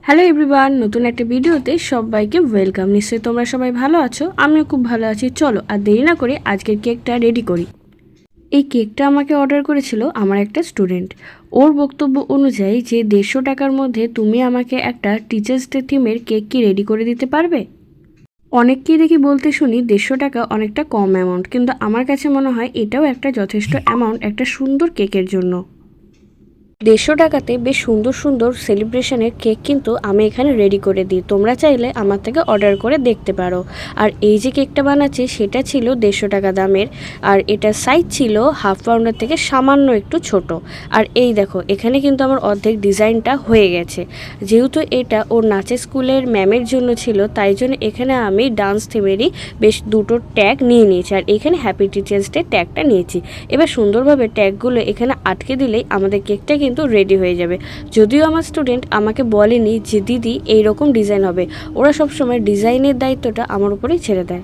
Hello everyone, নতুন একটা ভিডিওতে সবাইকে ওয়েলকাম। নিশ্চয়ই তোমরা সবাই ভালো আছো, আমিও খুব ভালো আছি। চলো আর দেরি না করে আজকের কেকটা রেডি করি। এই কেকটা আমাকে অর্ডার করেছিল আমার একটা স্টুডেন্ট। ওর বক্তব্য অনুযায়ী যে 150 টাকার মধ্যে তুমি আমাকে একটা টিচার্স ডে থিমের কেক কি রেডি করে দিতে পারবে। অনেককেই দেখি বলতে শুনি 150 টাকা অনেকটা কম অ্যামাউন্ট, কিন্তু আমার কাছে মনে হয় এটাও একটা যথেষ্ট অ্যামাউন্ট একটা সুন্দর কেকের জন্য। 150 টাকাতে বেশ সুন্দর সুন্দর সেলিব্রেশনের কেক কিন্তু আমি এখানে রেডি করে দিই। তোমরা চাইলে আমার থেকে অর্ডার করে দেখতে পারো। আর এই যে কেকটা বানাচ্ছি সেটা ছিল 150 টাকা দামের, আর এটার সাইজ ছিল হাফ পাউন্ডের থেকে সামান্য একটু ছোট। আর এই দেখো এখানে কিন্তু আমার অর্ধেক ডিজাইনটা হয়ে গেছে। যেহেতু এটা ওর নাচের স্কুলের ম্যামের জন্য ছিল, তাই জন্য এখানে আমি ডান্স থিমেরই বেশ দুটো ট্যাগ নিয়ে নিয়েছি, আর এখানে হ্যাপি টিচার্স ডে ট্যাগটা নিয়েছি। এবার সুন্দরভাবে ট্যাগগুলো এখানে আটকে দিলেই আমাদের কেকটা কিন্তু রেডি হয়ে যাবে। যদিও আমার স্টুডেন্ট আমাকে বলেনি যে দিদি এই রকম ডিজাইন হবে, ওরা সবসময় ডিজাইনের দায়িত্বটা আমার উপরেই ছেড়ে দেয়।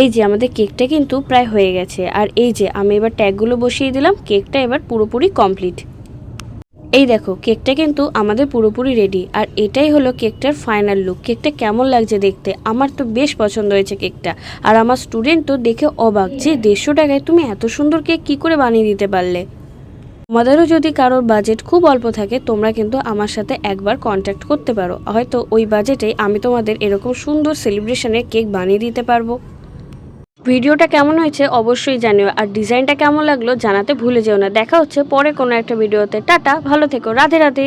এই যে আমাদের কেকটা কিন্তু প্রায় হয়ে গেছে, আর এই যে আমি এবার ট্যাগগুলো বসিয়ে দিলাম। কেকটা এবার পুরোপুরি কমপ্লিট। এই দেখো কেকটা কিন্তু আমাদের পুরোপুরি রেডি, আর এটাই হলো কেকটার ফাইনাল লুক। কেকটা কেমন লাগছে দেখতে? আমার তো বেশ পছন্দ হয়েছে কেকটা। আর আমার স্টুডেন্ট তো দেখে অবাক যে 150 টাকায় তুমি এত সুন্দর কেক কি করে বানিয়ে দিতে পারলে। তোমাদেরও যদি কারোর বাজেট খুব অল্প থাকে, তোমরা কিন্তু আমার সাথে একবার কন্ট্যাক্ট করতে পারো। হয়তো ওই বাজেটেই আমি তোমাদের এরকম সুন্দর সেলিব্রেশনের কেক বানিয়ে দিতে পারবো। ভিডিওটা কেমন হয়েছে অবশ্যই জানিও, আর ডিজাইনটা কেমন লাগলো জানাতে ভুলে যেও না। দেখা হচ্ছে পরে কোনো একটা ভিডিওতে। টাটা, ভালো থেকো, রাধে রাধে।